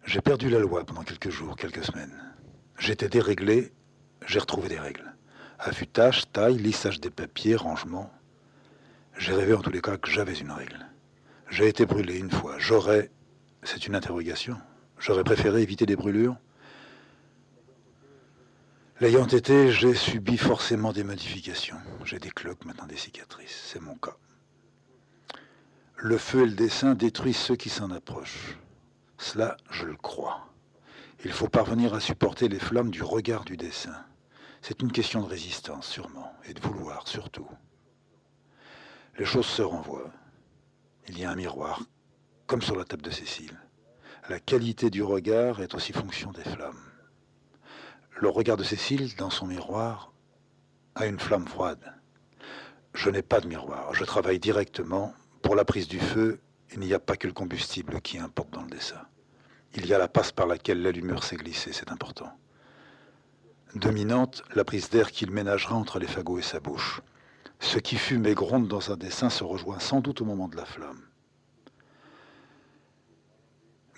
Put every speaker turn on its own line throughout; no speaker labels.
J'ai perdu la loi pendant quelques jours, quelques semaines. J'étais déréglé, j'ai retrouvé des règles. Affûtage, taille, lissage des papiers, rangement. J'ai rêvé en tous les cas que j'avais une règle. J'ai été brûlé une fois. C'est une interrogation. J'aurais préféré éviter des brûlures. L'ayant été, j'ai subi forcément des modifications. J'ai des cloques, maintenant des cicatrices. C'est mon cas. Le feu et le dessin détruisent ceux qui s'en approchent. Cela, je le crois. Il faut parvenir à supporter les flammes du regard du dessin. C'est une question de résistance, sûrement, et de vouloir, surtout. Les choses se renvoient. Il y a un miroir, comme sur la table de Cécile. La qualité du regard est aussi fonction des flammes. Le regard de Cécile, dans son miroir, a une flamme froide. Je n'ai pas de miroir. Je travaille directement. Pour la prise du feu, il n'y a pas que le combustible qui importe dans le dessin. Il y a la passe par laquelle l'allumeur s'est glissée, c'est important. Dominante, la prise d'air qu'il ménagera entre les fagots et sa bouche. Ce qui fume et gronde dans un dessin se rejoint sans doute au moment de la flamme.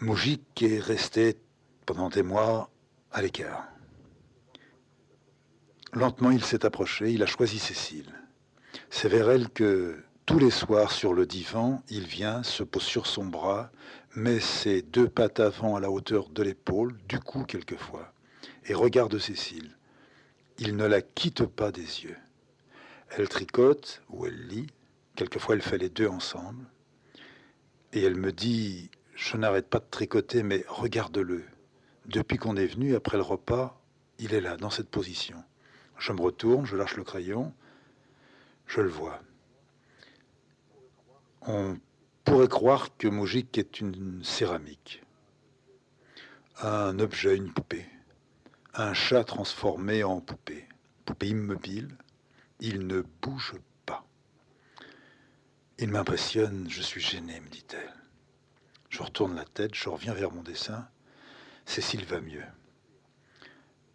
Moujik est resté pendant des mois à l'écart. Lentement, il s'est approché, il a choisi Cécile. C'est vers elle que, tous les soirs, sur le divan, il vient, se pose sur son bras, met ses deux pattes avant à la hauteur de l'épaule, du cou quelquefois, et regarde Cécile. Il ne la quitte pas des yeux. Elle tricote ou elle lit, quelquefois elle fait les deux ensemble, et elle me dit « Je n'arrête pas de tricoter, mais regarde-le. Depuis qu'on est venu, après le repas, il est là, dans cette position. » Je me retourne, je lâche le crayon, je le vois. On pourrait croire que Moujik est une céramique, un objet, une poupée, un chat transformé en poupée, poupée immobile, il ne bouge pas. Il m'impressionne, je suis gêné, me dit-elle. Je retourne la tête, je reviens vers mon dessin. Cécile va mieux.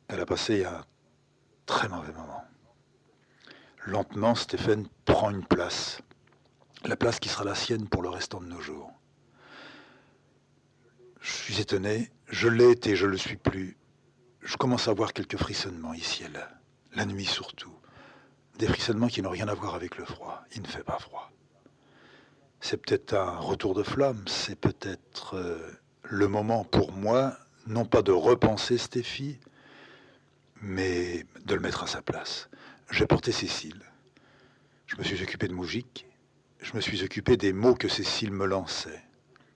Elle a passé un très mauvais moment. Lentement, Stéphane prend une place. La place qui sera la sienne pour le restant de nos jours. Je suis étonné, je l'ai été, je ne le suis plus. Je commence à avoir quelques frissonnements ici et là, la nuit surtout. Des frissonnements qui n'ont rien à voir avec le froid. Il ne fait pas froid. C'est peut-être un retour de flamme, c'est peut-être le moment pour moi, non pas de repenser Stéphie, mais de le mettre à sa place. J'ai porté Cécile. Je me suis occupé de Moujik. Je me suis occupé des mots que Cécile me lançait.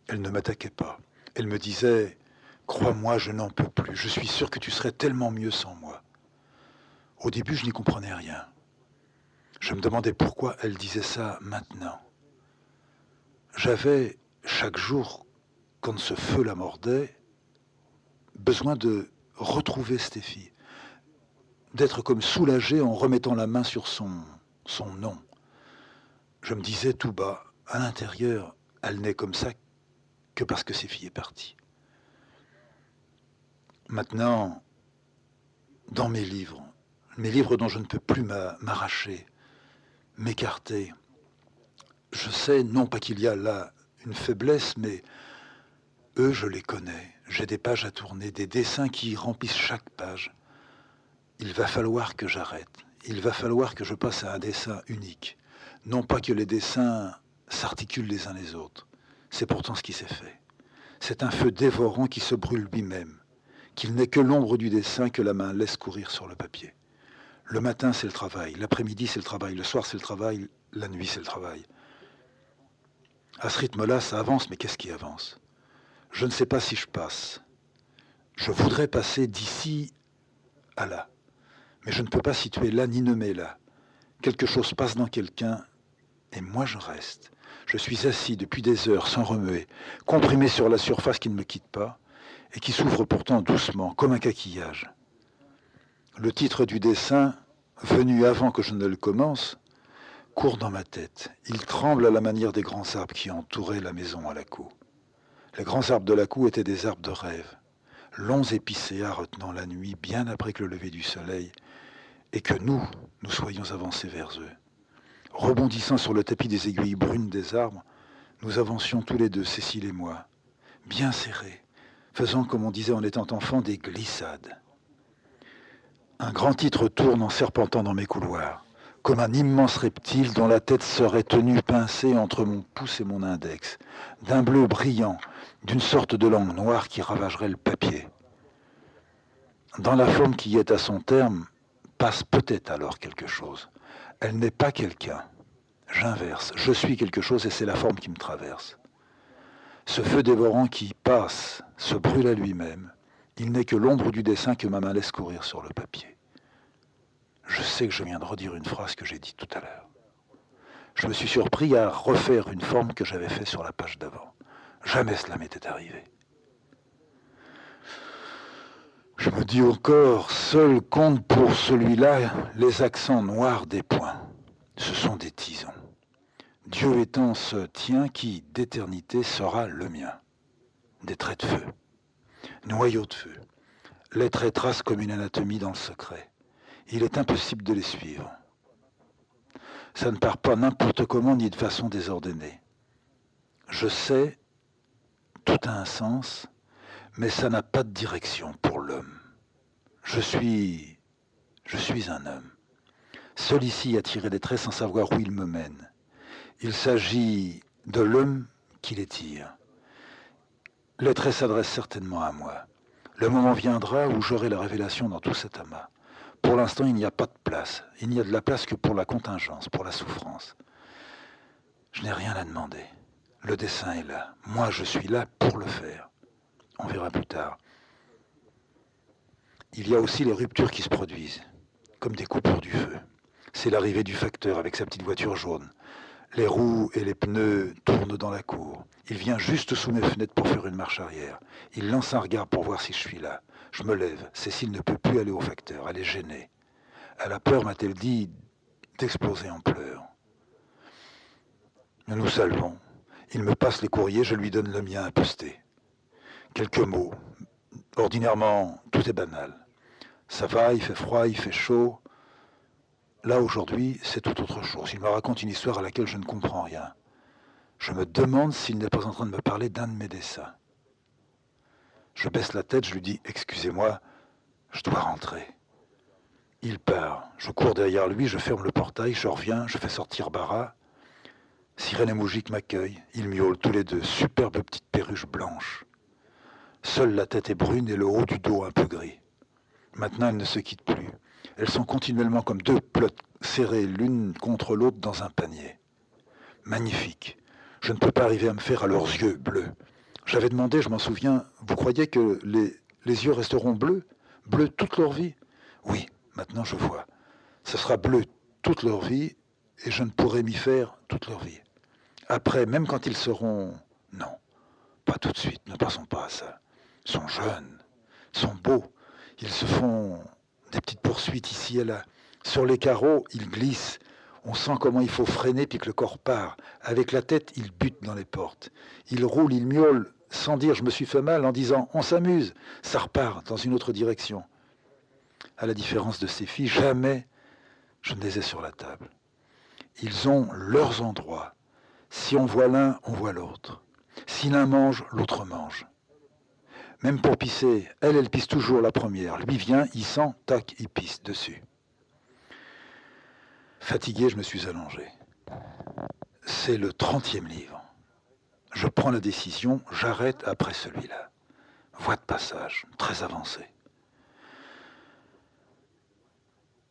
Elle ne m'attaquait pas. Elle me disait « Crois-moi, je n'en peux plus. Je suis sûr que tu serais tellement mieux sans moi. » Au début, je n'y comprenais rien. Je me demandais pourquoi elle disait ça maintenant. J'avais, chaque jour, quand ce feu la mordait, besoin de retrouver Stéphie, d'être comme soulagé en remettant la main sur son nom. Je me disais tout bas, à l'intérieur, elle n'est comme ça que parce que Stéphie est partie. Maintenant, dans mes livres dont je ne peux plus m'arracher, m'écarter, je sais, non pas qu'il y a là une faiblesse, mais eux, je les connais. J'ai des pages à tourner, des dessins qui remplissent chaque page. Il va falloir que j'arrête. Il va falloir que je passe à un dessin unique. Non pas que les dessins s'articulent les uns les autres. C'est pourtant ce qui s'est fait. C'est un feu dévorant qui se brûle lui-même, qu'il n'est que l'ombre du dessin que la main laisse courir sur le papier. Le matin, c'est le travail. L'après-midi, c'est le travail. Le soir, c'est le travail. La nuit, c'est le travail. À ce rythme-là, ça avance, mais qu'est-ce qui avance ? Je ne sais pas si je passe. Je voudrais passer d'ici à là. Mais je ne peux pas situer là ni nommer là. Quelque chose passe dans quelqu'un, et moi je reste. Je suis assis depuis des heures sans remuer, comprimé sur la surface qui ne me quitte pas, et qui s'ouvre pourtant doucement, comme un coquillage. Le titre du dessin, venu avant que je ne le commence, court dans ma tête. Il tremble à la manière des grands arbres qui entouraient la maison à la cour. Les grands arbres de la cour étaient des arbres de rêve, longs épicéas retenant la nuit bien après que le lever du soleil, et que nous soyons avancés vers eux. Rebondissant sur le tapis des aiguilles brunes des arbres, nous avancions tous les deux, Cécile et moi, bien serrés, faisant, comme on disait en étant enfant, des glissades. Un grand titre tourne en serpentant dans mes couloirs, comme un immense reptile dont la tête serait tenue pincée entre mon pouce et mon index, d'un bleu brillant, d'une sorte de langue noire qui ravagerait le papier. Dans la forme qui est à son terme, passe peut-être alors quelque chose. Elle n'est pas quelqu'un. J'inverse, je suis quelque chose et c'est la forme qui me traverse. Ce feu dévorant qui passe, se brûle à lui-même. Il n'est que l'ombre du dessin que ma main laisse courir sur le papier. Je sais que je viens de redire une phrase que j'ai dite tout à l'heure. Je me suis surpris à refaire une forme que j'avais faite sur la page d'avant. Jamais cela m'était arrivé. Je me dis encore, seul compte pour celui-là les accents noirs des points. Ce sont des tisons. Dieu étant ce tien qui, d'éternité, sera le mien. Des traits de feu, noyaux de feu. Les traits tracent comme une anatomie dans le secret. Il est impossible de les suivre. Ça ne part pas n'importe comment ni de façon désordonnée. Je sais, tout a un sens, mais ça n'a pas de direction pour l'homme. Je suis un homme. Seul ici à tirer des traits sans savoir où il me mène. Il s'agit de l'homme qui les tire. Les traits s'adressent certainement à moi. Le moment viendra où j'aurai la révélation dans tout cet amas. Pour l'instant, il n'y a pas de place. Il n'y a de la place que pour la contingence, pour la souffrance. Je n'ai rien à demander. Le dessin est là. Moi, je suis là pour le faire. On verra plus tard. Il y a aussi les ruptures qui se produisent, comme des coupures du feu. C'est l'arrivée du facteur avec sa petite voiture jaune. Les roues et les pneus tournent dans la cour. Il vient juste sous mes fenêtres pour faire une marche arrière. Il lance un regard pour voir si je suis là. Je me lève. Cécile ne peut plus aller au facteur. Elle est gênée. Elle a peur, m'a-t-elle dit, d'exploser en pleurs. Nous nous saluons. Il me passe les courriers, je lui donne le mien à poster. Quelques mots. Ordinairement, tout est banal. Ça va, il fait froid, il fait chaud. Là, aujourd'hui, c'est tout autre chose. Il me raconte une histoire à laquelle je ne comprends rien. Je me demande s'il n'est pas en train de me parler d'un de mes dessins. Je baisse la tête, je lui dis « Excusez-moi, je dois rentrer ». Il part. Je cours derrière lui, je ferme le portail, je reviens, je fais sortir Bara. Sirène et Moujik m'accueillent. Ils miaulent tous les deux, superbes petites perruches blanches. Seule la tête est brune et le haut du dos un peu gris. Maintenant, elles ne se quittent plus. Elles sont continuellement comme deux pelotes serrées l'une contre l'autre dans un panier. Magnifique. Je ne peux pas arriver à me faire à leurs yeux bleus. J'avais demandé, je m'en souviens, vous croyez que les yeux resteront bleus? Bleus toute leur vie? Oui, maintenant je vois. Ce sera bleu toute leur vie et je ne pourrai m'y faire toute leur vie. Après, même quand ils seront... Non, pas tout de suite, ne passons pas à ça. Ils sont jeunes, ils sont beaux. Ils se font des petites poursuites ici et là. Sur les carreaux, ils glissent. On sent comment il faut freiner puis que le corps part. Avec la tête, ils butent dans les portes. Ils roulent, ils miaulent, sans dire « je me suis fait mal » en disant « on s'amuse ». Ça repart dans une autre direction. À la différence de ces filles, jamais je ne les ai sur la table. Ils ont leurs endroits. Si on voit l'un, on voit l'autre. Si l'un mange, l'autre mange. Même pour pisser, elle pisse toujours la première. Lui vient, il sent, tac, il pisse dessus. Fatigué, je me suis allongé. C'est le 30e livre. Je prends la décision, j'arrête après celui-là. Voie de passage, très avancée.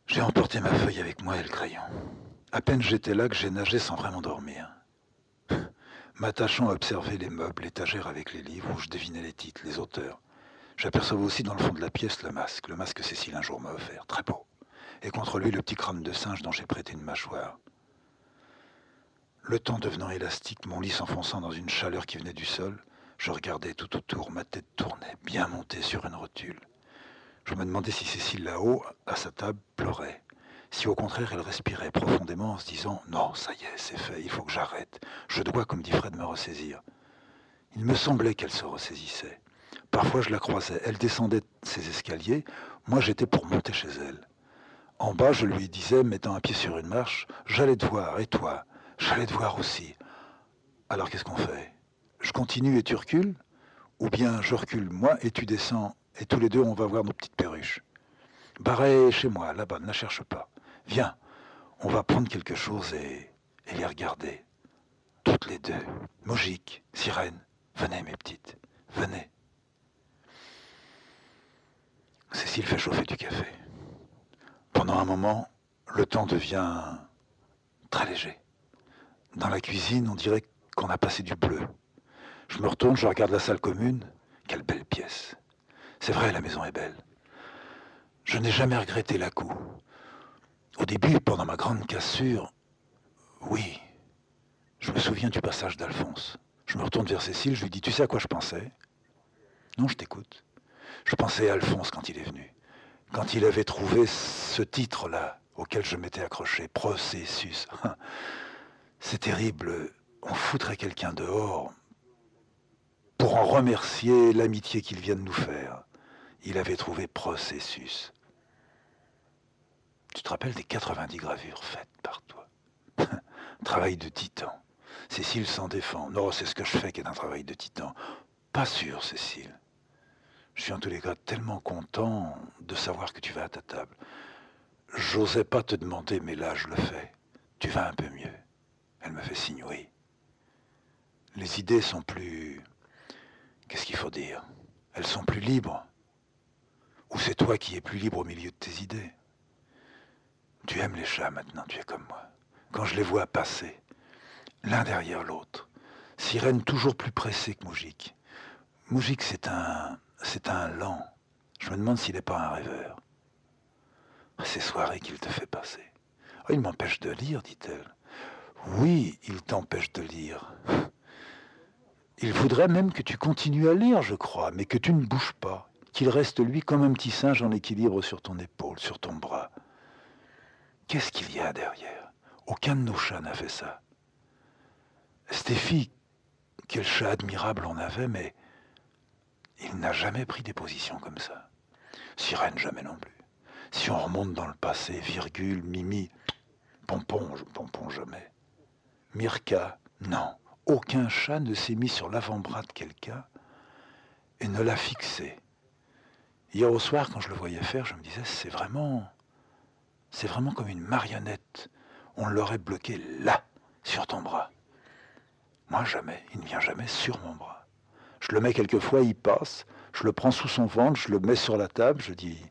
J'ai emporté ma feuille avec moi et le crayon. À peine j'étais là que j'ai nagé sans vraiment dormir. M'attachant à observer les meubles, l'étagère avec les livres où je devinais les titres, les auteurs. J'apercevais aussi dans le fond de la pièce le masque que Cécile un jour m'a offert, très beau. Et contre lui le petit crâne de singe dont j'ai prêté une mâchoire. Le temps devenant élastique, mon lit s'enfonçant dans une chaleur qui venait du sol, je regardais tout autour, ma tête tournait, bien montée sur une rotule. Je me demandais si Cécile là-haut, à sa table, pleurait. Si au contraire elle respirait profondément en se disant « Non, ça y est, c'est fait, il faut que j'arrête. Je dois, comme dit Fred, me ressaisir. » Il me semblait qu'elle se ressaisissait. Parfois je la croisais, elle descendait ses escaliers, moi j'étais pour monter chez elle. En bas, je lui disais, mettant un pied sur une marche, « J'allais te voir, et toi? J'allais te voir aussi. » Alors qu'est-ce qu'on fait? Je continue et tu recules? ou bien je recule moi et tu descends, et tous les deux on va voir nos petites perruches. Barré chez moi, là-bas, ne la cherche pas. Viens, on va prendre quelque chose et les regarder. Toutes les deux. Mogique, Sirène, venez mes petites, venez. Cécile fait chauffer du café. Pendant un moment, le temps devient très léger. Dans la cuisine, on dirait qu'on a passé du bleu. Je me retourne, je regarde la salle commune. Quelle belle pièce. C'est vrai, la maison est belle. Je n'ai jamais regretté la coup. Au début, pendant ma grande cassure, oui, je me souviens du passage d'Alphonse. Je me retourne vers Cécile, je lui dis, tu sais à quoi je pensais? Non, je t'écoute. Je pensais à Alphonse quand il est venu. Quand il avait trouvé ce titre-là, auquel je m'étais accroché, Processus. C'est terrible, on foutrait quelqu'un dehors pour en remercier l'amitié qu'il vient de nous faire. Il avait trouvé Processus. Tu te rappelles des 90 gravures faites par toi? Travail de titan. Cécile s'en défend. Non, c'est ce que je fais qui est un travail de titan. Pas sûr, Cécile. Je suis en tous les cas tellement content de savoir que tu vas à ta table. J'osais pas te demander, mais là je le fais. Tu vas un peu mieux. Elle me fait signe, oui. Les idées sont plus... Qu'est-ce qu'il faut dire? Elles sont plus libres. Ou c'est toi qui es plus libre au milieu de tes idées? Tu aimes les chats maintenant, tu es comme moi. Quand je les vois passer, l'un derrière l'autre, Sirène toujours plus pressée que Moujik. Moujik, c'est un lent. Je me demande s'il n'est pas un rêveur. Ces soirées qu'il te fait passer. Oh, il m'empêche de lire, dit-elle. Oui, il t'empêche de lire. Il voudrait même que tu continues à lire, je crois, mais que tu ne bouges pas, qu'il reste lui comme un petit singe en équilibre sur ton épaule, sur ton bras. Qu'est-ce qu'il y a derrière? Aucun de nos chats n'a fait ça. Stéphie, quel chat admirable on avait, mais il n'a jamais pris des positions comme ça. Sirène, jamais non plus. Si on remonte dans le passé, virgule, Mimi, Pompon, jamais. Mirka, non. Aucun chat ne s'est mis sur l'avant-bras de quelqu'un et ne l'a fixé. Hier au soir, quand je le voyais faire, je me disais, c'est vraiment comme une marionnette. On l'aurait bloqué là, sur ton bras. Moi, jamais. Il ne vient jamais sur mon bras. Je le mets quelquefois, il passe, je le prends sous son ventre, je le mets sur la table, je dis,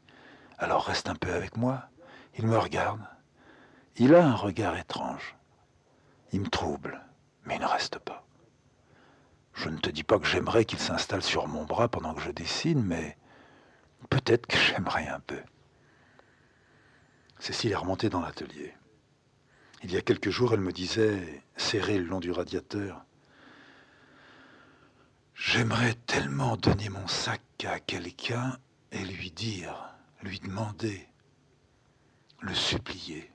alors reste un peu avec moi. Il me regarde. Il a un regard étrange. Il me trouble, mais il ne reste pas. Je ne te dis pas que j'aimerais qu'il s'installe sur mon bras pendant que je dessine, mais peut-être que j'aimerais un peu. Cécile est remontée dans l'atelier. Il y a quelques jours, elle me disait, serrée le long du radiateur, « J'aimerais tellement donner mon sac à quelqu'un et lui dire, lui demander, le supplier,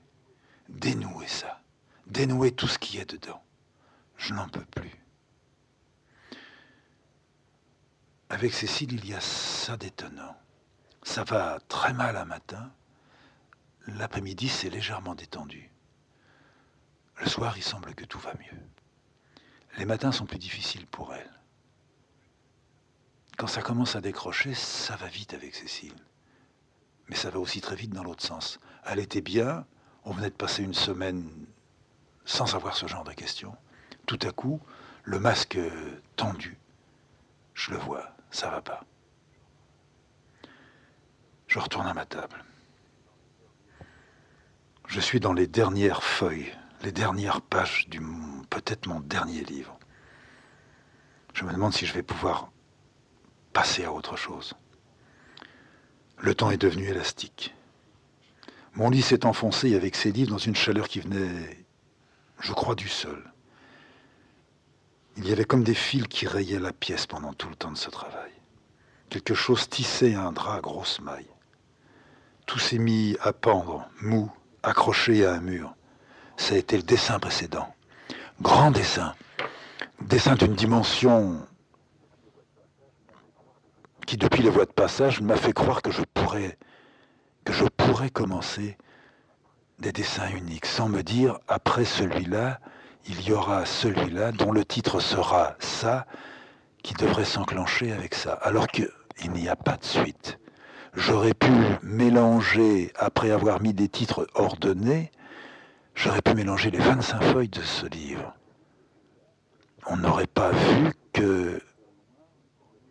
dénouer ça, dénouer tout ce qui est dedans. Je n'en peux plus. » Avec Cécile, il y a ça d'étonnant. Ça va très mal un matin. L'après-midi, c'est légèrement détendu. Le soir, il semble que tout va mieux. Les matins sont plus difficiles pour elle. Quand ça commence à décrocher, ça va vite avec Cécile. Mais ça va aussi très vite dans l'autre sens. Elle était bien, on venait de passer une semaine sans avoir ce genre de questions. Tout à coup, le masque tendu. Je le vois, ça va pas. Je retourne à ma table. Je suis dans les dernières feuilles, les dernières pages peut-être mon dernier livre. Je me demande si je vais pouvoir passer à autre chose. Le temps est devenu élastique. Mon lit s'est enfoncé avec ses livres dans une chaleur qui venait, je crois, du sol. Il y avait comme des fils qui rayaient la pièce pendant tout le temps de ce travail. Quelque chose tissait un drap à grosse maille. Tout s'est mis à pendre, mou, accroché à un mur. Ça a été le dessin précédent. Grand dessin. Dessin d'une dimension qui, depuis les voies de passage, m'a fait croire que je pourrais commencer des dessins uniques, sans me dire, après celui-là, il y aura celui-là dont le titre sera ça, qui devrait s'enclencher avec ça, alors qu'il n'y a pas de suite. J'aurais pu mélanger, après avoir mis des titres ordonnés, j'aurais pu mélanger les 25 feuilles de ce livre. On n'aurait pas vu que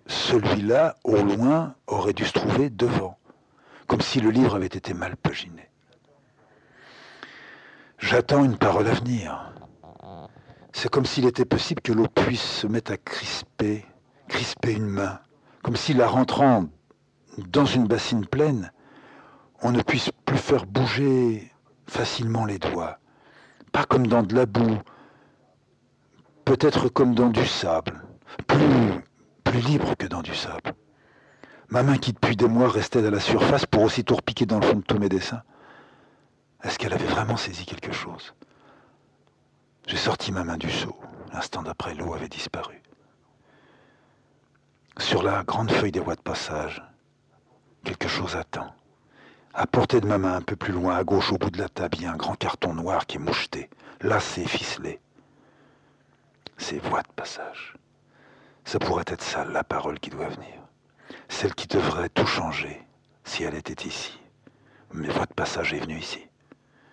celui-là, au loin, aurait dû se trouver devant, comme si le livre avait été mal paginé. J'attends une parole à venir. C'est comme s'il était possible que l'eau puisse se mettre à crisper une main, comme si la rentrant dans une bassine pleine, on ne puisse plus faire bouger facilement les doigts. Pas comme dans de la boue, peut-être comme dans du sable, plus libre que dans du sable. Ma main qui depuis des mois restait à la surface pour aussitôt repiquer dans le fond de tous mes dessins. Est-ce qu'elle avait vraiment saisi quelque chose? J'ai sorti ma main du seau. L'instant d'après, l'eau avait disparu. Sur la grande feuille des voies de passage, quelque chose attend. À portée de ma main, un peu plus loin, à gauche, au bout de la table, il y a un grand carton noir qui est moucheté, lacé, ficelé. Ces voies de passage. Ça pourrait être ça, la parole qui doit venir. Celle qui devrait tout changer, si elle était ici. Mais voie de passage est venue ici.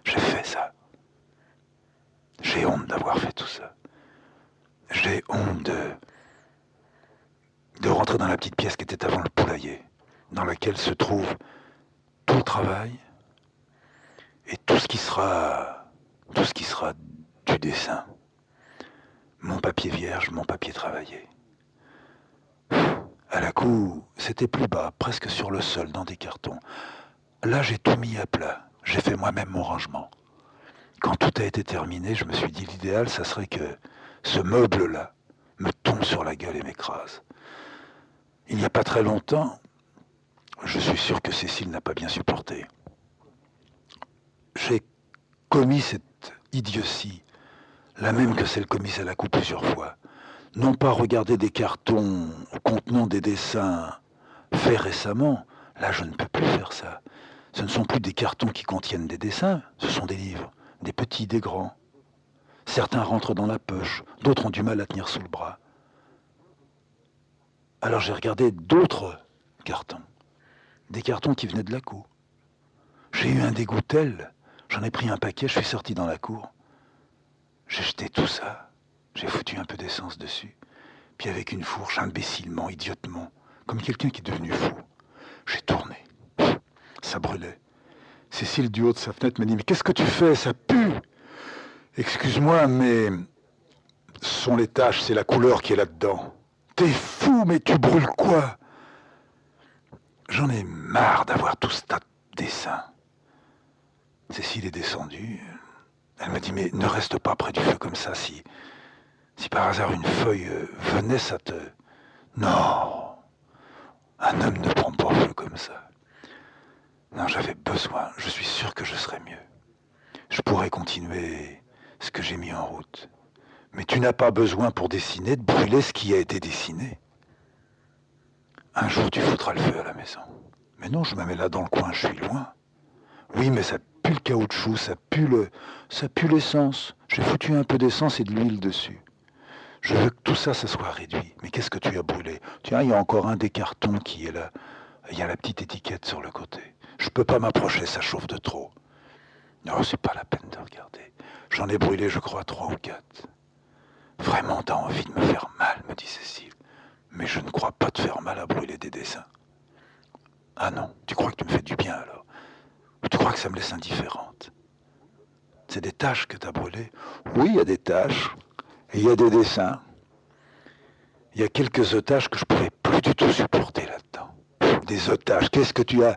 J'ai fait ça. J'ai honte d'avoir fait tout ça. J'ai honte de rentrer dans la petite pièce qui était avant le poulailler, dans laquelle se trouve tout le travail et tout ce qui sera du dessin. Mon papier vierge, mon papier travaillé. À la cour, c'était plus bas, presque sur le sol, dans des cartons. Là, j'ai tout mis à plat. J'ai fait moi-même mon rangement. Quand tout a été terminé, je me suis dit l'idéal, ça serait que ce meuble-là me tombe sur la gueule et m'écrase. Il n'y a pas très longtemps, je suis sûr que Cécile n'a pas bien supporté. J'ai commis cette idiotie, la même que celle commise à la coupe plusieurs fois. Non pas regarder des cartons contenant des dessins faits récemment, là je ne peux plus faire ça. Ce ne sont plus des cartons qui contiennent des dessins, ce sont des livres, des petits, des grands. Certains rentrent dans la poche, d'autres ont du mal à tenir sous le bras. Alors j'ai regardé d'autres cartons, des cartons qui venaient de la cour. J'ai eu un dégoût tel, j'en ai pris un paquet, je suis sorti dans la cour. J'ai jeté tout ça, j'ai foutu un peu d'essence dessus, puis avec une fourche, imbécilement, idiotement, comme quelqu'un qui est devenu fou, j'ai tourné. Ça brûlait. Cécile, du haut de sa fenêtre, m'a dit « Mais qu'est-ce que tu fais? Ça pue !» Excuse-moi, mais ce sont les taches, c'est la couleur qui est là-dedans. T'es fou, mais tu brûles quoi? J'en ai marre d'avoir tout ce tas de dessins. Cécile est descendue. Elle m'a dit, mais ne reste pas près du feu comme ça. Si par hasard une feuille venait, ça te... Non, un homme ne prend pas feu comme ça. Non, j'avais besoin. Je suis sûr que je serais mieux. Je pourrais continuer ce que j'ai mis en route. Mais tu n'as pas besoin pour dessiner de brûler ce qui a été dessiné. Un jour, tu foutras le feu à la maison. Mais non, je me mets là dans le coin, je suis loin. Oui, mais ça pue le caoutchouc, ça pue l'essence. J'ai foutu un peu d'essence et de l'huile dessus. Je veux que tout ça, ça soit réduit. Mais qu'est-ce que tu as brûlé? Tiens, il y a encore un des cartons qui est là. Il y a la petite étiquette sur le côté. Je peux pas m'approcher, ça chauffe de trop. Non, c'est pas la peine de regarder. J'en ai brûlé, je crois, 3 ou 4. Vraiment, t'as envie de me faire mal, me dit Cécile. Mais je ne crois pas te faire mal à brûler des dessins. Ah non, tu crois que tu me fais du bien alors? Ou tu crois que ça me laisse indifférente? C'est des taches que t'as brûlées? Oui, il y a des taches. Et il y a des dessins. Il y a quelques otages que je ne pouvais plus du tout supporter là-dedans. Des otages, qu'est-ce que tu as?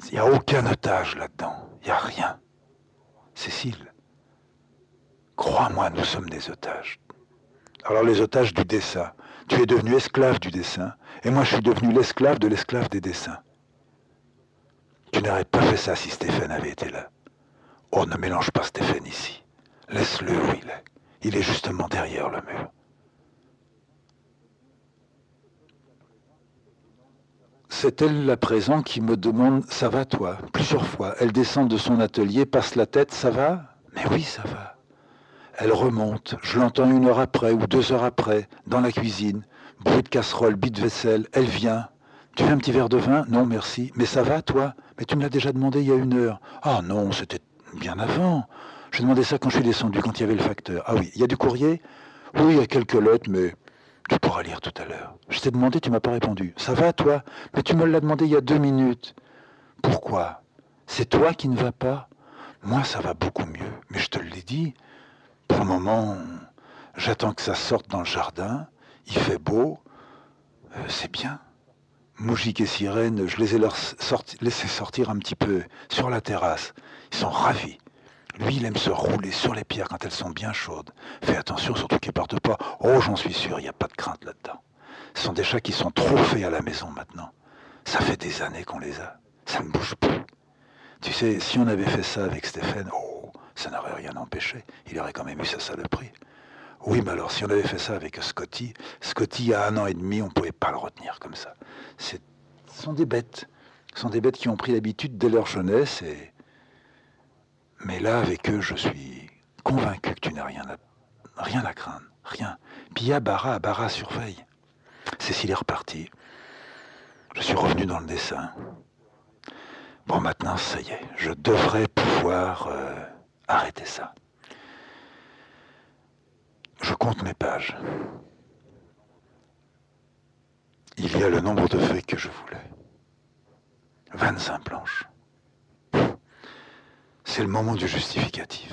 Il n'y a aucun otage là-dedans. Il n'y a rien. Cécile, crois-moi, nous sommes des otages. Alors les otages du dessin. Tu es devenu esclave du dessin. Et moi, je suis devenu l'esclave de l'esclave des dessins. Tu n'aurais pas fait ça si Stéphane avait été là. Oh, ne mélange pas Stéphane ici. Laisse-le où il est. Il est justement derrière le mur. C'est elle, à présent, qui me demande « Ça va, toi ?» Plusieurs fois. Elle descend de son atelier, passe la tête « Ça va ?» Mais oui, ça va. Elle remonte, je l'entends 1 heure après ou 2 heures après, dans la cuisine, bruit de casserole, bit de vaisselle, elle vient. Tu veux un petit verre de vin? Non, merci. Mais ça va, toi? Mais tu me l'as déjà demandé il y a 1 heure. Ah non, c'était bien avant. Je demandais ça quand je suis descendu, quand il y avait le facteur. Ah oui, il y a du courrier? Oui, il y a quelques lettres, mais tu pourras lire tout à l'heure. Je t'ai demandé, tu m'as pas répondu. Ça va, toi? Mais tu me l'as demandé il y a 2 minutes. Pourquoi? C'est toi qui ne vas pas? Moi, ça va beaucoup mieux. Mais je te l'ai dit. Pour le moment, j'attends que ça sorte dans le jardin. Il fait beau. C'est bien. Moujik et Sirène, je les ai laissés sortir un petit peu sur la terrasse. Ils sont ravis. Lui, il aime se rouler sur les pierres quand elles sont bien chaudes. Fais attention, surtout qu'ils partent pas. Oh, j'en suis sûr, il n'y a pas de crainte là-dedans. Ce sont des chats qui sont trop faits à la maison maintenant. Ça fait des années qu'on les a. Ça ne bouge plus. Tu sais, si on avait fait ça avec Stéphane, oh, ça n'aurait rien empêché. Il aurait quand même eu sa saloperie. Oui, mais alors, si on avait fait ça avec Scotty, Scotty, il y a 1 an et demi, on ne pouvait pas le retenir comme ça. Ce sont des bêtes. Ce sont des bêtes qui ont pris l'habitude dès leur jeunesse. Mais là, avec eux, je suis convaincu que tu n'as rien à craindre. Rien. Puis il y a Bara. Bara surveille. Cécile est repartie. Je suis revenu dans le dessin. Bon, maintenant, ça y est. Je devrais pouvoir arrêter ça. Je compte mes pages. Il y a le nombre de feuilles que je voulais. 25 planches. C'est le moment du justificatif.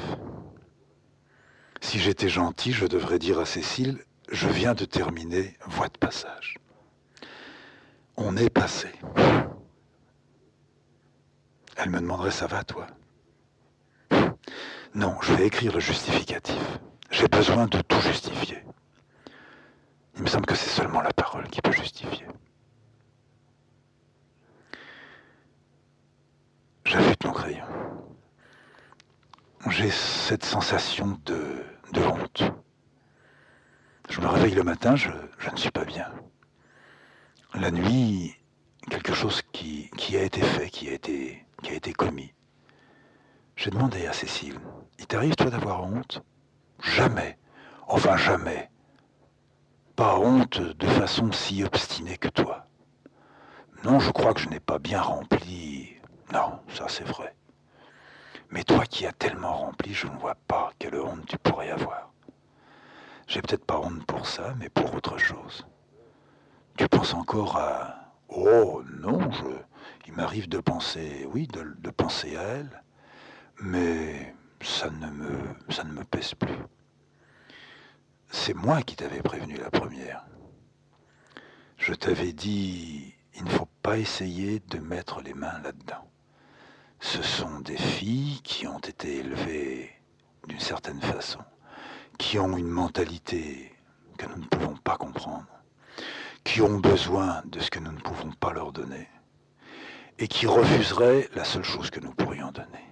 Si j'étais gentil, je devrais dire à Cécile, je viens de terminer, voie de passage. On est passé. Elle me demanderait, ça va toi? Non, je vais écrire le justificatif. J'ai besoin de tout justifier. Il me semble que c'est seulement la parole qui peut justifier. J'affûte mon crayon. J'ai cette sensation de honte. Je me réveille le matin, je ne suis pas bien. La nuit, quelque chose qui a été fait, qui a été commis. J'ai demandé à Cécile, il t'arrive toi d'avoir honte? Jamais. Enfin jamais. Pas honte de façon si obstinée que toi. Non, je crois que je n'ai pas bien rempli. Non, ça c'est vrai. Mais toi qui as tellement rempli, je ne vois pas quelle honte tu pourrais avoir. J'ai peut-être pas honte pour ça, mais pour autre chose. Tu penses encore à... Oh non, il m'arrive de penser, oui, de penser à elle, mais ça ne me pèse plus. C'est moi qui t'avais prévenu la première. Je t'avais dit, il ne faut pas essayer de mettre les mains là-dedans. Ce sont des filles qui ont été élevées d'une certaine façon, qui ont une mentalité que nous ne pouvons pas comprendre, qui ont besoin de ce que nous ne pouvons pas leur donner, et qui refuseraient la seule chose que nous pourrions donner.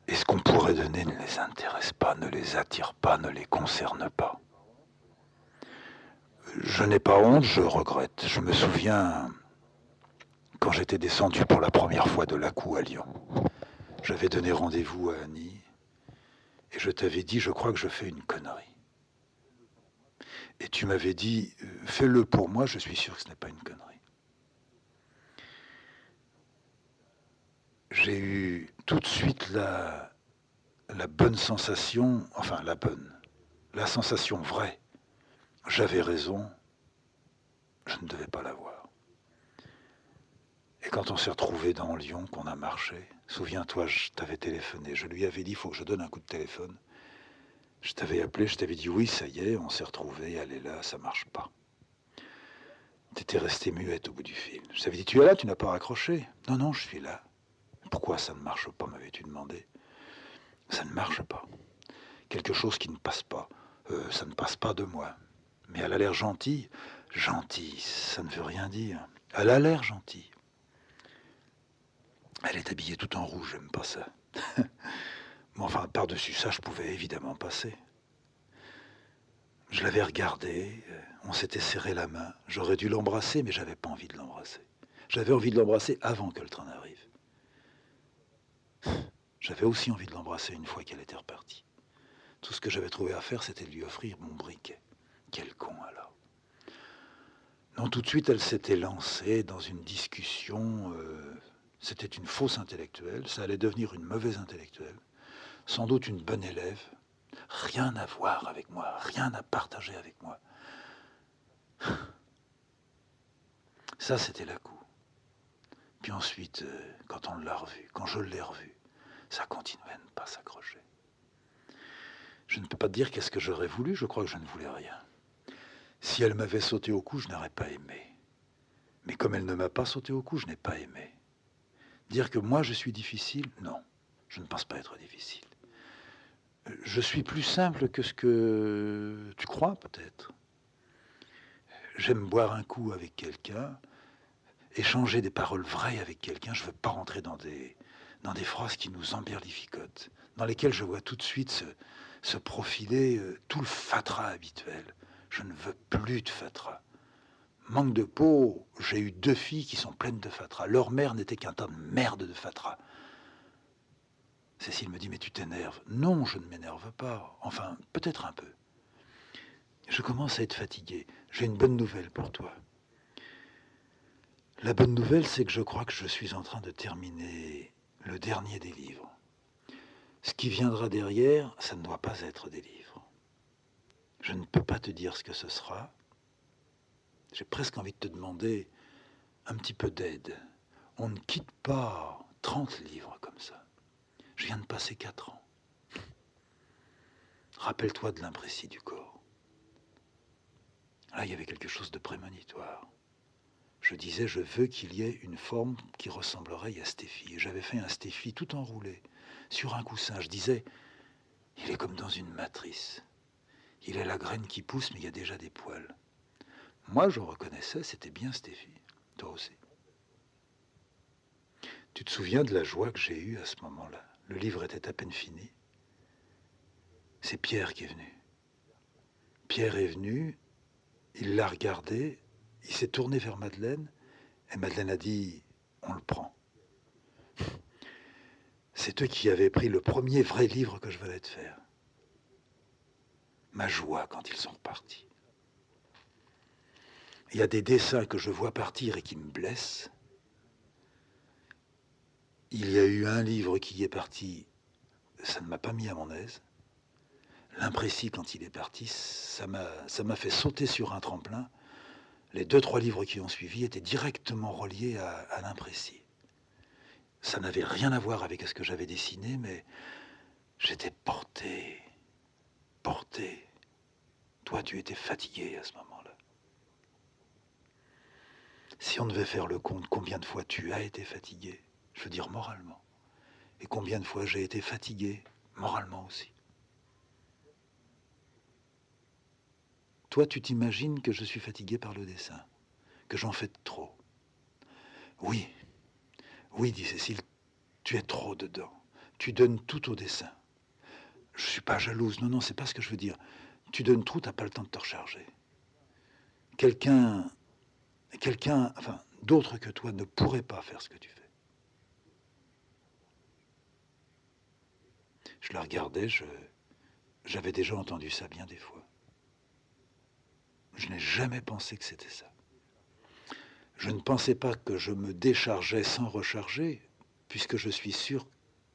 Et ce qu'on pourrait donner ne les intéresse pas, ne les attire pas, ne les concerne pas. Je n'ai pas honte, je regrette. Je me souviens quand j'étais descendu pour la première fois de Lacou à Lyon. J'avais donné rendez-vous à Annie et je t'avais dit, je crois que je fais une connerie. Et tu m'avais dit, fais-le pour moi, je suis sûr que ce n'est pas une connerie. J'ai eu tout de suite la bonne sensation, enfin la sensation vraie. J'avais raison, je ne devais pas l'avoir. Et quand on s'est retrouvés dans Lyon, qu'on a marché, souviens-toi, je t'avais téléphoné, je lui avais dit, il faut que je donne un coup de téléphone. Je t'avais appelé, je t'avais dit, oui, ça y est, on s'est retrouvés, elle est là, ça marche pas. T'étais restée muette au bout du fil. Je t'avais dit, tu es là, tu n'as pas raccroché. Non, non, je suis là. Pourquoi ça ne marche pas, m'avais-tu demandé? Ça ne marche pas. Quelque chose qui ne passe pas. Ça ne passe pas de moi. Mais elle a l'air gentille. Gentille, ça ne veut rien dire. Elle a l'air gentille. Elle est habillée tout en rouge, j'aime pas ça. Mais enfin, par-dessus ça, je pouvais évidemment passer. Je l'avais regardée, on s'était serré la main. J'aurais dû l'embrasser, mais j'avais pas envie de l'embrasser. J'avais envie de l'embrasser avant que le train n'arrive. J'avais aussi envie de l'embrasser une fois qu'elle était repartie. Tout ce que j'avais trouvé à faire, c'était de lui offrir mon briquet. Quel con, alors. Non, tout de suite, elle s'était lancée dans une discussion. C'était une fausse intellectuelle. Ça allait devenir une mauvaise intellectuelle. Sans doute une bonne élève. Rien à voir avec moi. Rien à partager avec moi. Ça, c'était la coup. Puis ensuite, quand on l'a revu, quand je l'ai revu, ça continuait à ne pas s'accrocher. Je ne peux pas te dire qu'est-ce que j'aurais voulu, je crois que je ne voulais rien. Si elle m'avait sauté au cou, je n'aurais pas aimé. Mais comme elle ne m'a pas sauté au cou, je n'ai pas aimé. Dire que moi je suis difficile, non, je ne pense pas être difficile. Je suis plus simple que ce que tu crois peut-être. J'aime boire un coup avec quelqu'un, échanger des paroles vraies avec quelqu'un. Je ne veux pas rentrer dans des phrases qui nous emberlificotent, dans lesquelles je vois tout de suite se profiler tout le fatras habituel. Je ne veux plus de fatras. Manque de peau, j'ai eu 2 filles qui sont pleines de fatras. Leur mère n'était qu'un tas de merde de fatras. Cécile me dit, mais tu t'énerves. Non, je ne m'énerve pas. Enfin, peut-être un peu. Je commence à être fatigué. J'ai une bonne nouvelle pour toi. La bonne nouvelle, c'est que je crois que je suis en train de terminer le dernier des livres. Ce qui viendra derrière, ça ne doit pas être des livres. Je ne peux pas te dire ce que ce sera. J'ai presque envie de te demander un petit peu d'aide. On ne quitte pas 30 livres comme ça. Je viens de passer 4 ans. Rappelle-toi de l'imprécis du corps. Là, il y avait quelque chose de prémonitoire. Je disais, je veux qu'il y ait une forme qui ressemblerait à Stéphie. Et j'avais fait un Stéphie tout enroulé, sur un coussin. Je disais, il est comme dans une matrice. Il est la graine qui pousse, mais il y a déjà des poils. Moi, je reconnaissais, c'était bien Stéphie. Toi aussi. Tu te souviens de la joie que j'ai eue à ce moment-là? Le livre était à peine fini. C'est Pierre qui est venu. Pierre est venu, il l'a regardé, il s'est tourné vers Madeleine, et Madeleine a dit, on le prend. C'est eux qui avaient pris le premier vrai livre que je venais de faire. Ma joie quand ils sont repartis. Il y a des dessins que je vois partir et qui me blessent. Il y a eu un livre qui est parti, ça ne m'a pas mis à mon aise. L'imprécis, quand il est parti, ça m'a fait sauter sur un tremplin. Les 2-3 livres qui ont suivi étaient directement reliés à l'imprécis. Ça n'avait rien à voir avec ce que j'avais dessiné, mais j'étais porté. Toi, tu étais fatigué à ce moment-là. Si on devait faire le compte, combien de fois tu as été fatigué, je veux dire moralement, et combien de fois j'ai été fatigué, moralement aussi. Toi, tu t'imagines que je suis fatigué par le dessin, que j'en fais trop. Oui, dit Cécile, tu es trop dedans. Tu donnes tout au dessin. Je ne suis pas jalouse, non, c'est pas ce que je veux dire. Tu donnes trop, tu n'as pas le temps de te recharger. Quelqu'un, enfin, d'autre que toi ne pourrait pas faire ce que tu fais. Je la regardais, j'avais déjà entendu ça bien des fois. Je n'ai jamais pensé que c'était ça. Je ne pensais pas que je me déchargeais sans recharger, puisque je suis sûr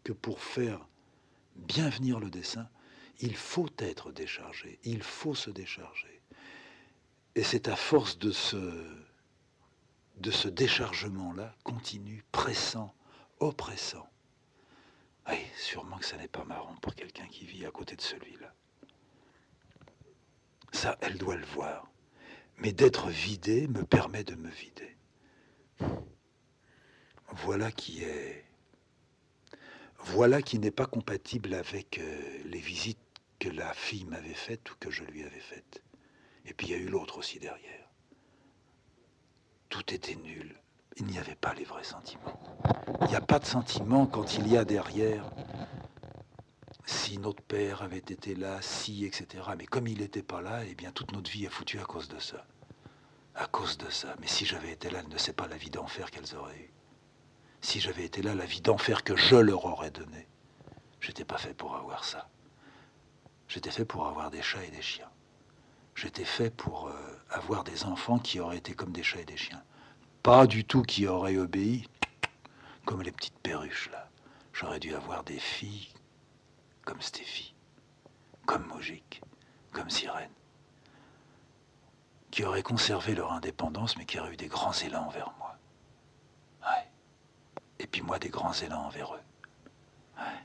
que pour faire bien venir le dessin, il faut être déchargé, il faut se décharger. Et c'est à force de ce déchargement-là, continu, pressant, oppressant. Oui, sûrement que ça n'est pas marrant pour quelqu'un qui vit à côté de celui-là. Ça, elle doit le voir. Mais d'être vidé me permet de me vider. Voilà qui n'est pas compatible avec les visites que la fille m'avait faites ou que je lui avais faites. Et puis il y a eu l'autre aussi derrière. Tout était nul. Il n'y avait pas les vrais sentiments. Il n'y a pas de sentiments quand il y a derrière si notre père avait été là, si, etc. Mais comme il n'était pas là, eh bien toute notre vie est foutue à cause de ça. À cause de ça. Mais si j'avais été là, elle ne sait pas la vie d'enfer qu'elles auraient eue. Si j'avais été là, la vie d'enfer que je leur aurais donnée. J'étais pas fait pour avoir ça. J'étais fait pour avoir des chats et des chiens. J'étais fait pour avoir des enfants qui auraient été comme des chats et des chiens. Pas du tout qui auraient obéi, comme les petites perruches, là. J'aurais dû avoir des filles comme Stéphie, comme Mogic, comme Sirène, qui auraient conservé leur indépendance, mais qui auraient eu des grands élans envers moi. Ouais. Et puis moi, des grands élans envers eux. Ouais.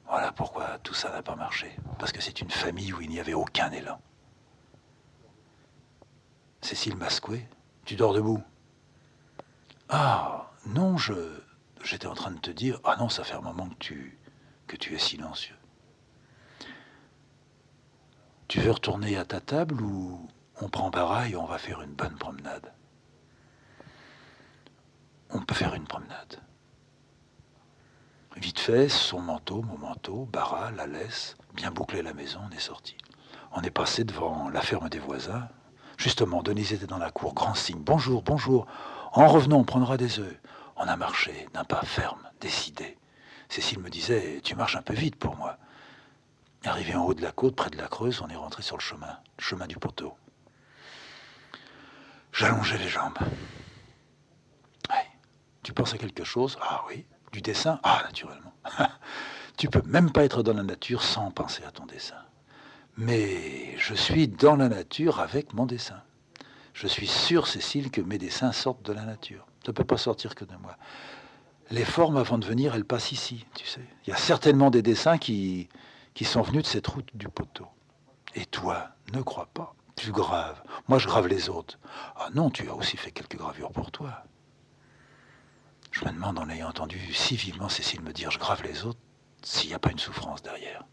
Voilà pourquoi tout ça n'a pas marché. Parce que c'est une famille où il n'y avait aucun élan. Cécile Mascouet, tu dors debout? Ah, non, j'étais en train de te dire, ah non, ça fait un moment que tu es silencieux. Tu veux retourner à ta table ou on prend baraille et on va faire une bonne promenade? On peut faire une promenade. Vite fait, son manteau, mon manteau, Bara, la laisse, bien boucler la maison, on est sorti. On est passé devant la ferme des voisins. Justement, Denise était dans la cour, grand signe. Bonjour, bonjour. En revenant, on prendra des œufs. On a marché d'un pas ferme, décidé. Cécile me disait, tu marches un peu vite pour moi. Arrivé en haut de la côte, près de la Creuse, on est rentré sur le chemin du poteau. J'allongeais les jambes. Ouais. Tu penses à quelque chose? Ah oui. Du dessin? Ah, naturellement. Tu peux même pas être dans la nature sans penser à ton dessin. Mais je suis dans la nature avec mon dessin. Je suis sûr, Cécile, que mes dessins sortent de la nature. Ça ne peut pas sortir que de moi. Les formes, avant de venir, elles passent ici, tu sais. Il y a certainement des dessins qui sont venus de cette route du poteau. Et toi, ne crois pas. Tu graves. Moi, je grave les autres. Ah non, tu as aussi fait quelques gravures pour toi. Je me demande, en ayant entendu si vivement Cécile me dire « je grave les autres », s'il n'y a pas une souffrance derrière.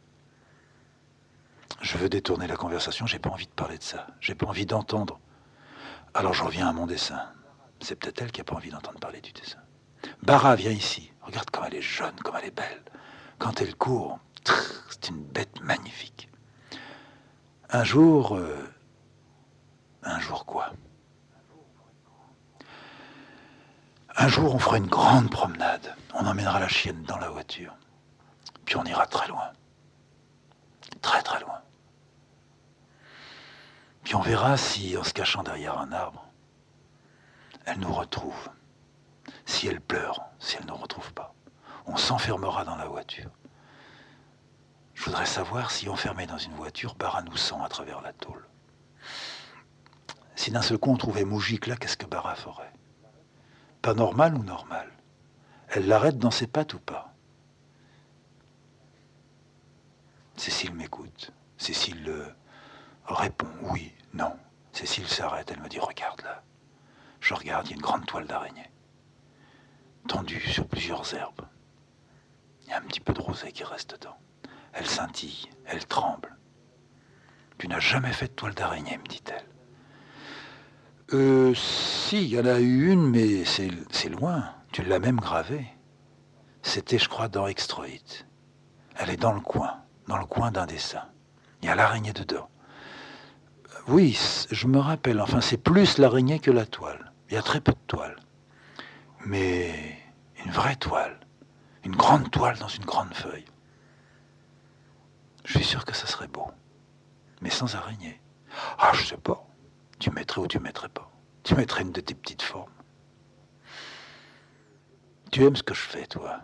Je veux détourner la conversation, j'ai pas envie de parler de ça. J'ai pas envie d'entendre. Alors je reviens à mon dessin. C'est peut-être elle qui n'a pas envie d'entendre parler du dessin. Bara, viens ici. Regarde comme elle est jeune, comme elle est belle. Quand elle court, c'est une bête magnifique. Un jour quoi? Un jour, on fera une grande promenade. On emmènera la chienne dans la voiture. Puis on ira très loin. Très très loin. Puis on verra si, en se cachant derrière un arbre, elle nous retrouve. Si elle pleure, si elle ne nous retrouve pas. On s'enfermera dans la voiture. Je voudrais savoir si, enfermé dans une voiture, Bara nous sent à travers la tôle. Si d'un seul coup on trouvait Moujik là, qu'est-ce que Bara ferait? Pas normal ou normal? Elle l'arrête dans ses pattes ou pas? Cécile m'écoute. Cécile répond oui, non. Cécile s'arrête, elle me dit regarde là. Je regarde, il y a une grande toile d'araignée. Tendue sur plusieurs herbes. Il y a un petit peu de rosée qui reste dedans. Elle scintille, elle tremble. Tu n'as jamais fait de toile d'araignée, me dit-elle. Si, il y en a eu une, mais c'est loin. Tu l'as même gravée. C'était, je crois, dans Extroït. Elle est dans le coin d'un dessin. Il y a l'araignée dedans. Oui, je me rappelle. Enfin, c'est plus l'araignée que la toile. Il y a très peu de toile. Mais une vraie toile. Une grande toile dans une grande feuille. Je suis sûr que ça serait beau. Mais sans araignée. Ah, je sais pas. Tu mettrais ou tu mettrais pas. Tu mettrais une de tes petites formes. Tu aimes ce que je fais, toi.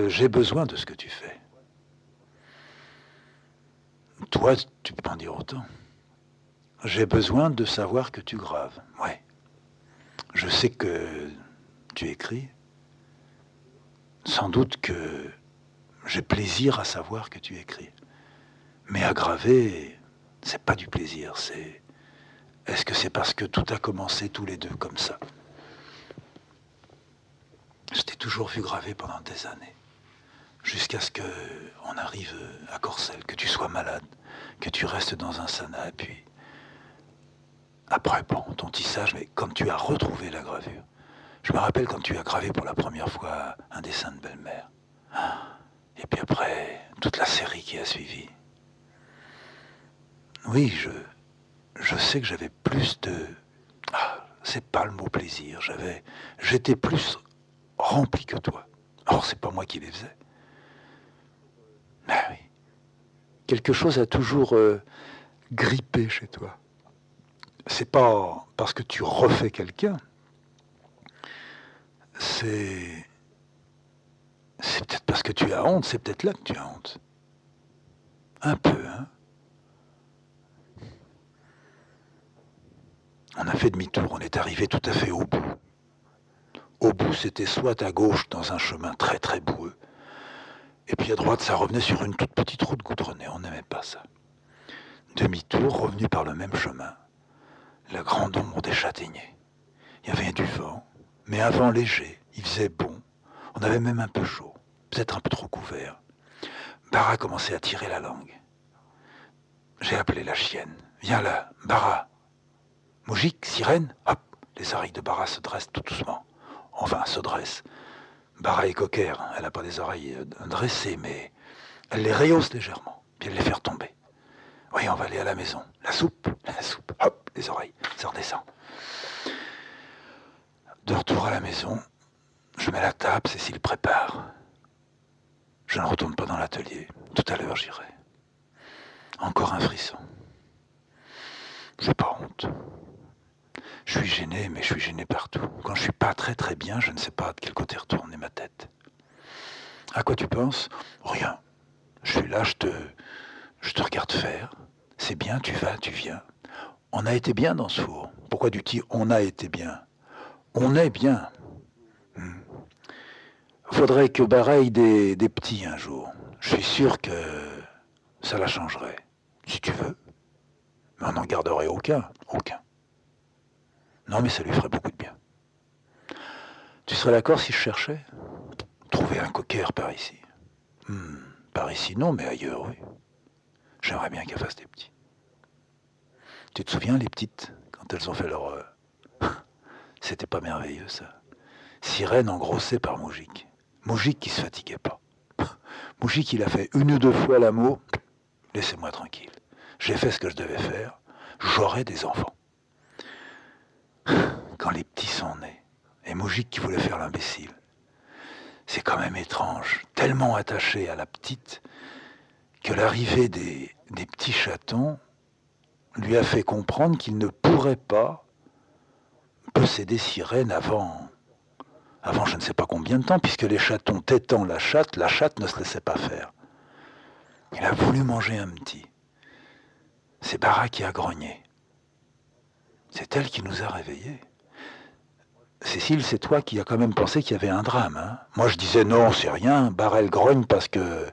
J'ai besoin de ce que tu fais. Toi, tu peux pas en dire autant. J'ai besoin de savoir que tu graves. Ouais. Je sais que tu écris. Sans doute que j'ai plaisir à savoir que tu écris. Mais à graver, c'est pas du plaisir, c'est... Est-ce que c'est parce que tout a commencé tous les deux comme ça? Je t'ai toujours vu graver pendant des années. Jusqu'à ce qu'on arrive à Corcelles, que tu sois malade, que tu restes dans un sana, et puis... Après, bon, ton tissage, mais quand tu as retrouvé la gravure, je me rappelle quand tu as gravé pour la première fois un dessin de belle-mère. Et puis après, toute la série qui a suivi. Oui, je sais que j'avais plus de... Ah, c'est pas le mot plaisir, j'étais plus rempli que toi. Or, c'est pas moi qui les faisais. Ben oui. quelque chose a toujours grippé chez toi. C'est pas parce que tu refais quelqu'un, c'est peut-être parce que tu as honte, c'est peut-être là que tu as honte. Un peu, hein. On a fait demi-tour, on est arrivé tout à fait au bout. Au bout, c'était soit à gauche dans un chemin très très boueux, et puis à droite, ça revenait sur une toute petite route goudronnée, on n'aimait pas ça. Demi-tour, revenu par le même chemin, la grande ombre des châtaigniers. Il y avait du vent, mais un vent léger, il faisait bon, on avait même un peu chaud, peut-être un peu trop couvert. Bara commençait à tirer la langue. J'ai appelé la chienne. Viens là, Bara. Moujik, sirène, hop, les oreilles de Bara se dressent tout doucement. Enfin, se dressent. Bara est coquère, elle n'a pas des oreilles dressées, mais elle les rehausse légèrement, puis elle les fait retomber. Oui, on va aller à la maison. La soupe, hop, les oreilles, ça redescend. De retour à la maison, je mets la table, Cécile prépare. Je ne retourne pas dans l'atelier. Tout à l'heure, j'irai. Encore un frisson. J'ai pas honte. Je suis gêné, mais je suis gêné partout. Quand je suis pas très très bien, je ne sais pas de quel côté retourner ma tête. À quoi tu penses? Rien. Je suis là, je te regarde faire. C'est bien, tu vas, tu viens. On a été bien dans ce four. Pourquoi tu dis on a été bien? On est bien. Faudrait que pareil des petits un jour. Je suis sûr que ça la changerait. Si tu veux. Mais on n'en garderait aucun. Aucun. Non, mais ça lui ferait beaucoup de bien. Tu serais d'accord si je cherchais? Trouver un cocker par ici. Par ici, non, mais ailleurs, oui. J'aimerais bien qu'elle fasse des petits. Tu te souviens, les petites, quand elles ont fait leur... C'était pas merveilleux, ça. Sirène engrossée par Moujik. Moujik qui se fatiguait pas. Moujik, il a fait une ou deux fois l'amour. Laissez-moi tranquille. J'ai fait ce que je devais faire. J'aurai des enfants. Quand les petits sont nés, et Moujik qui voulait faire l'imbécile, c'est quand même étrange, tellement attaché à la petite, que l'arrivée des petits chatons lui a fait comprendre qu'il ne pourrait pas posséder Sirène avant je ne sais pas combien de temps, puisque les chatons tétant la chatte ne se laissait pas faire. Il a voulu manger un petit. C'est Bara qui a grogné. C'est elle qui nous a réveillés. Cécile, c'est toi qui as quand même pensé qu'il y avait un drame. Hein? Moi, je disais non, c'est rien. Bara, elle grogne parce que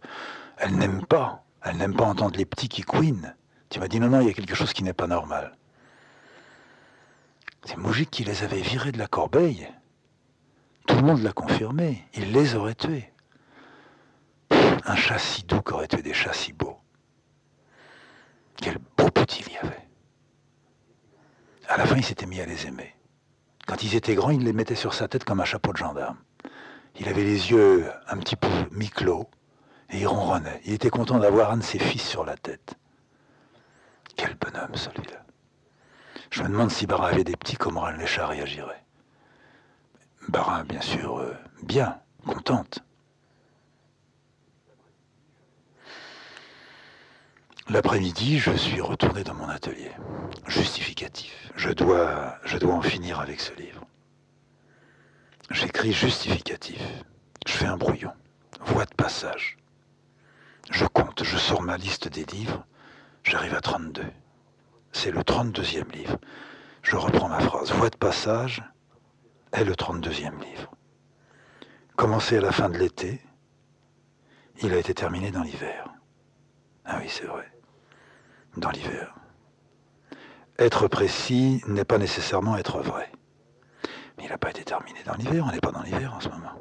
elle n'aime pas. Elle n'aime pas entendre les petits qui couinent. Tu m'as dit non, il y a quelque chose qui n'est pas normal. C'est Moujik qui les avait virés de la corbeille. Tout le monde l'a confirmé. Il les aurait tués. Un chat si doux qu'aurait tué des chats si beaux. Quel beau petit il y avait. À la fin, il s'était mis à les aimer. Quand ils étaient grands, il les mettait sur sa tête comme un chapeau de gendarme. Il avait les yeux un petit peu mi-clos et il ronronnait. Il était content d'avoir un de ses fils sur la tête. Quel bonhomme, celui-là. Je me demande si Bara avait des petits, comment les chats réagiraient. Bara, bien sûr, bien, contente. L'après-midi, je suis retourné dans mon atelier. Justificatif. Je dois en finir avec ce livre. J'écris justificatif. Je fais un brouillon. Voix de passage. Je compte, je sors ma liste des livres. J'arrive à 32. C'est le 32e livre. Je reprends ma phrase. Voix de passage est le 32e livre. Commencé à la fin de l'été, il a été terminé dans l'hiver. Ah oui, c'est vrai. Dans l'hiver. Être précis n'est pas nécessairement être vrai. Mais il n'a pas été terminé dans l'hiver, on n'est pas dans l'hiver en ce moment.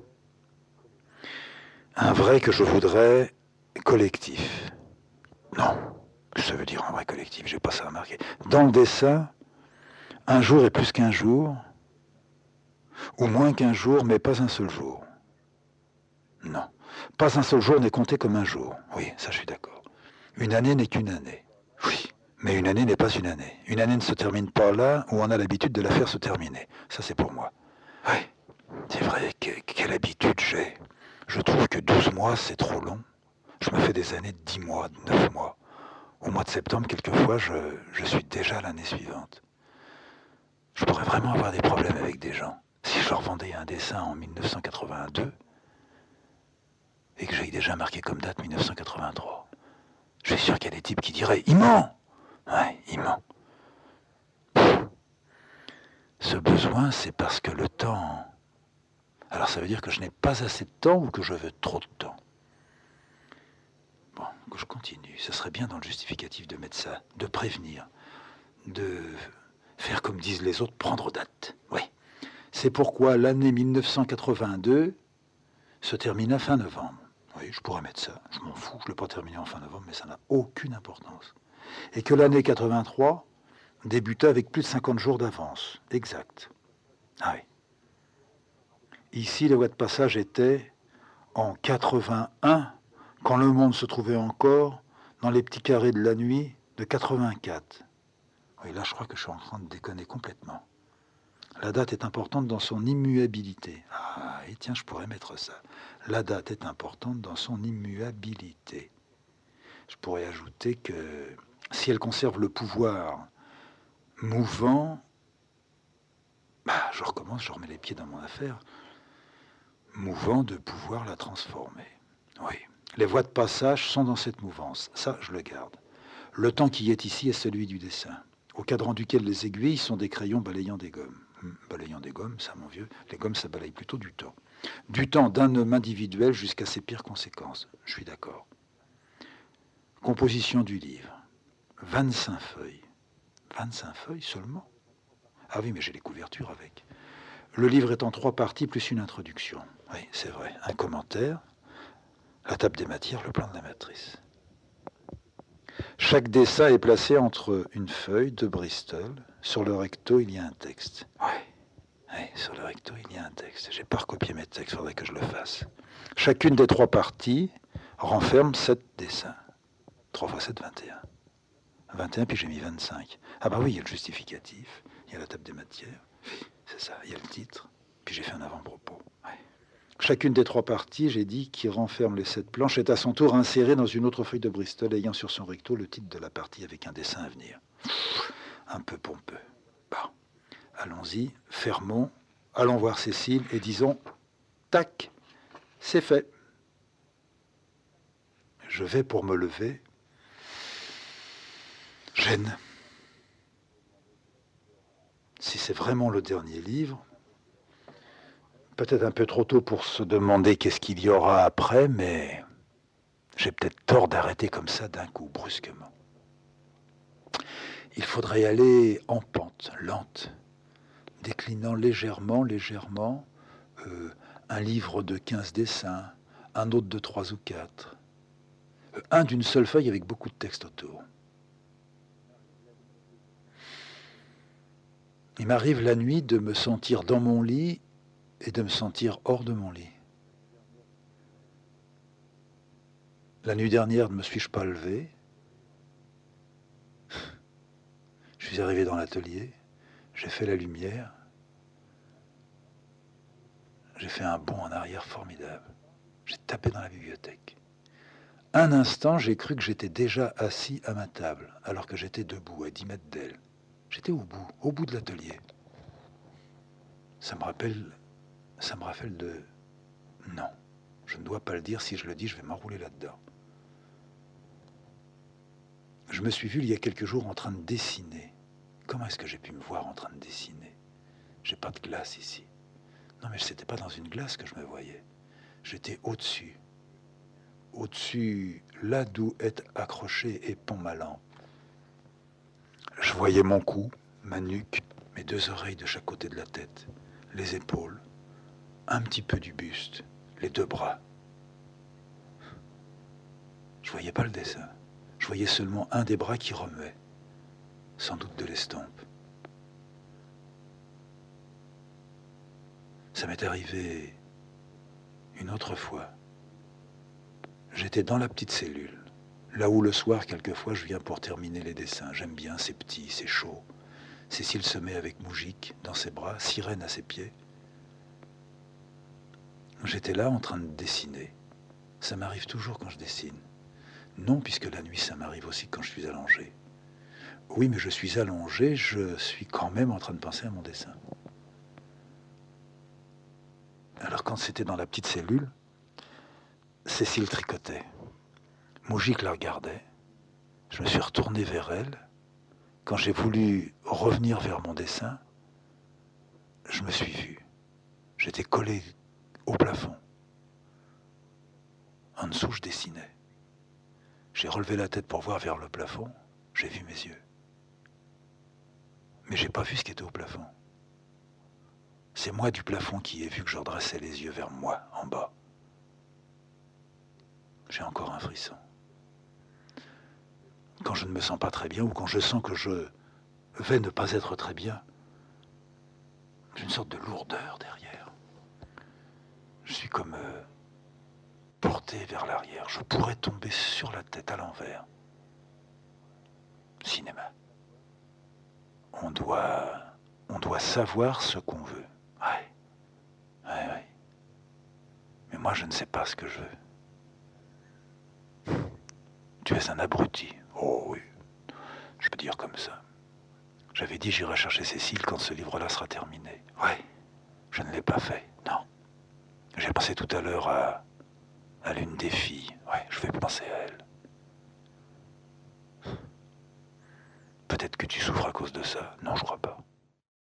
Un vrai que je voudrais collectif. Non, ça veut dire un vrai collectif, j'ai pas ça remarqué. Dans le dessin, un jour est plus qu'un jour, ou moins qu'un jour, mais pas un seul jour. Non, pas un seul jour n'est compté comme un jour. Oui, ça je suis d'accord. Une année n'est qu'une année. Oui, mais une année n'est pas une année. Une année ne se termine pas là où on a l'habitude de la faire se terminer. Ça c'est pour moi. Oui, c'est vrai, quelle habitude j'ai. Je trouve que 12 mois c'est trop long. Je me fais des années de 10 mois, de 9 mois. au mois de septembre, quelquefois, je suis déjà l'année suivante. Je pourrais vraiment avoir des problèmes avec des gens. Si je leur vendais un dessin en 1982 et que j'ai déjà marqué comme date 1983, je suis sûr qu'il y a des types qui diraient « Il ment !» Ouais, il ment. Ce besoin, c'est parce que le temps... Alors ça veut dire que je n'ai pas assez de temps ou que je veux trop de temps? Bon, que je continue. Ce serait bien dans le justificatif de mettre ça, de prévenir, de faire comme disent les autres, prendre date. Oui. C'est pourquoi l'année 1982 se termine à fin novembre. Oui, je pourrais mettre ça. Je m'en fous, je ne l'ai pas terminé en fin novembre, mais ça n'a aucune importance. Et que l'année 83 débuta avec plus de 50 jours d'avance. Exact. Ah oui. Ici, les voies de passage étaient en 81, quand le monde se trouvait encore dans les petits carrés de la nuit de 84. Oui, là, je crois que je suis en train de déconner complètement. La date est importante dans son immuabilité. Ah, et tiens, je pourrais mettre ça. La date est importante dans son immuabilité. Je pourrais ajouter que si elle conserve le pouvoir mouvant, je recommence, je remets les pieds dans mon affaire, mouvant de pouvoir la transformer. Oui, les voies de passage sont dans cette mouvance. Ça, je le garde. Le temps qui est ici est celui du dessin, au cadran duquel les aiguilles sont des crayons balayant des gommes. Balayant des gommes, ça, mon vieux, les gommes, ça balaye plutôt du temps. Du temps d'un homme individuel jusqu'à ses pires conséquences. Je suis d'accord. Composition du livre. 25 feuilles. 25 feuilles seulement? Ah oui, mais j'ai les couvertures avec. Le livre est en 3 parties plus une introduction. Oui, c'est vrai. Un commentaire, la table des matières, le plan de la matrice. Chaque dessin est placé entre une feuille de Bristol. Sur le recto, il y a un texte. Oui, sur le recto, il y a un texte. J'ai pas recopié mes textes, il faudrait que je le fasse. Chacune des 3 parties renferme 7 dessins. 3 x 7, 21. 21, puis j'ai mis 25. Ah bah oui, il y a le justificatif, il y a la table des matières, c'est ça, il y a le titre, puis j'ai fait un avant-propos. Ouais. Chacune des 3 parties, j'ai dit, qui renferme les 7 planches, est à son tour insérée dans une autre feuille de Bristol ayant sur son recto le titre de la partie avec un dessin à venir. Un peu pompeux. Bon, allons-y, fermons, allons voir Cécile et disons, tac, c'est fait. Je vais pour me lever. Gêne. Si c'est vraiment le dernier livre, peut-être un peu trop tôt pour se demander qu'est-ce qu'il y aura après, mais j'ai peut-être tort d'arrêter comme ça d'un coup, brusquement. Il faudrait aller en pente, lente, déclinant légèrement, un livre de 15 dessins, un autre de 3 ou 4, un d'une seule feuille avec beaucoup de texte autour. Il m'arrive la nuit de me sentir dans mon lit et de me sentir hors de mon lit. La nuit dernière, ne me suis-je pas levé? Je suis arrivé dans l'atelier, j'ai fait la lumière, j'ai fait un bond en arrière formidable. J'ai tapé dans la bibliothèque. Un instant, j'ai cru que j'étais déjà assis à ma table, alors que j'étais debout, à 10 mètres d'elle. J'étais au bout de l'atelier. Ça me rappelle de... Non, je ne dois pas le dire, si je le dis, je vais m'enrouler là-dedans. Je me suis vu il y a quelques jours en train de dessiner. Comment est-ce que j'ai pu me voir en train de dessiner? J'ai pas de glace ici. Non, mais c'était pas dans une glace que je me voyais. J'étais au-dessus. Au-dessus, là d'où est accroché et pend ma lampe. Je voyais mon cou, ma nuque, mes 2 oreilles de chaque côté de la tête, les épaules, un petit peu du buste, les 2 bras. Je voyais pas le dessin. Je voyais seulement un des bras qui remuait, sans doute de l'estampe. Ça m'est arrivé une autre fois. J'étais dans la petite cellule, là où le soir, quelquefois, je viens pour terminer les dessins. J'aime bien, c'est petit, c'est chaud. Cécile se met avec Moujik dans ses bras, Sirène à ses pieds. J'étais là en train de dessiner. Ça m'arrive toujours quand je dessine, Non, puisque la nuit, ça m'arrive aussi quand je suis allongé. Oui, mais je suis allongé, je suis quand même en train de penser à mon dessin. Alors quand c'était dans la petite cellule, Cécile tricotait. Moujik la regardait. Je me suis retourné vers elle. Quand j'ai voulu revenir vers mon dessin, je me suis vu. J'étais collé au plafond. En dessous, je dessinais. J'ai relevé la tête pour voir vers le plafond. J'ai vu mes yeux. Mais j'ai pas vu ce qui était au plafond. C'est moi du plafond qui ai vu que je redressais les yeux vers moi, en bas. J'ai encore un frisson. Quand je ne me sens pas très bien ou quand je sens que je vais ne pas être très bien, j'ai une sorte de lourdeur derrière. Je suis comme porté vers l'arrière. Je pourrais tomber sur la tête à l'envers. Cinéma. On doit savoir ce qu'on veut. Ouais. Mais moi, je ne sais pas ce que je veux. Tu es un abruti. Oh oui, je peux dire comme ça. J'avais dit j'irai chercher Cécile quand ce livre-là sera terminé. Ouais, je ne l'ai pas fait, non. J'ai pensé tout à l'heure à l'une des filles. Ouais, je vais penser à elle. Peut-être que tu souffres à cause de ça. Non, je crois pas.